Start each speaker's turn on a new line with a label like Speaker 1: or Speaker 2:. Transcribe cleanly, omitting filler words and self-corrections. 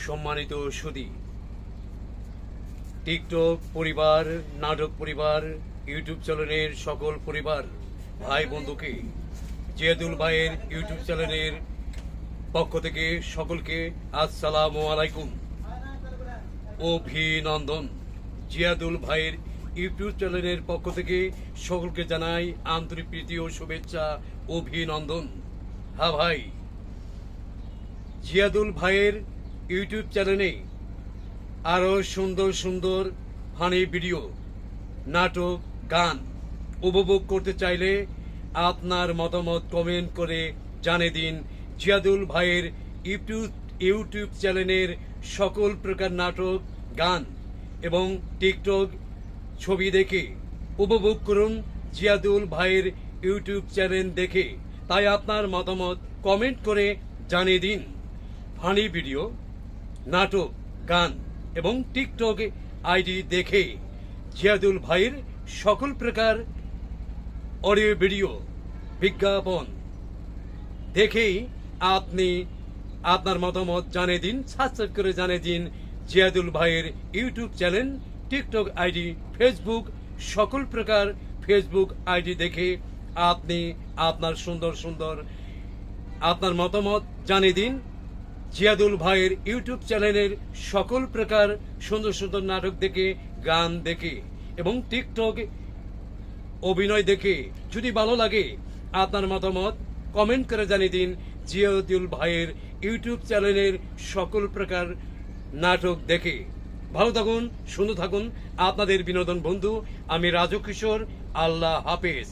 Speaker 1: সম্মানিত সুধী, টিকটক পরিবার, নাটক পরিবার, ইউটিউব চ্যানেলের সকল পরিবার ভাই বন্ধুকে জিয়াদুল ভাইয়ের ইউটিউব চ্যানেলের পক্ষ থেকে সকলকে আসসালামু আলাইকুম, অভিনন্দন। জিয়াদুল ভাইয়ের ইউটিউব চ্যানেলের পক্ষ থেকে সকলকে জানাই আন্তরিক প্রীতি ও শুভেচ্ছা, অভিনন্দন। হ্যাঁ ভাই, জিয়াদুল ভাইয়ের ইউটিউব চ্যানেলে আরও সুন্দর সুন্দর ফানি ভিডিও, নাটক, গান উপভোগ করতে চাইলে আপনার মতামত কমেন্ট করে জানিয়ে দিন। জিয়াদুল ভাইয়ের ইউটিউব চ্যানেলের সকল প্রকার নাটক, গান এবং টিকটক ছবি দেখে উপভোগ করুন জিয়াদুল ভাইয়ের ইউটিউব চ্যানেল দেখে। তাই আপনার মতামত কমেন্ট করে জানিয়ে দিন। ফানি ভিডিও, নাটক, গান এবং টিকটক আইডি দেখে জিয়াদুল ভাইয়ের সকল প্রকার অডিও ভিডিও, বিজ্ঞাপন দেখেই আপনি আপনার মতামত জানিয়ে দিন। সাবস্ক্রাইব করে জানিয়ে দিন জিয়াদুল ভাইয়ের YouTube channel, TikTok ID, Facebook, সকল প্রকার ফেসবুক আইডি দেখে আপনি আপনার সুন্দর সুন্দর আপনার মতামত জানিয়ে দিন। জিয়াদুল ভাইয়ের ইউটিউব চ্যানেলের সকল প্রকার সুন্দর সুন্দর নাটক দেখে, গান দেখে এবং টিকটক অভিনয় দেখে যদি ভালো লাগে আপনার মতামত কমেন্ট করে জানিয়ে দিন। জিয়াদুল ভাইয়ের ইউটিউব চ্যানেলের সকল প্রকার নাটক দেখে ভালো থাকুন, সুন্দর থাকুন। আপনাদের বিনোদন বন্ধু আমি রাজু কিশোর। আল্লাহ হাফেজ।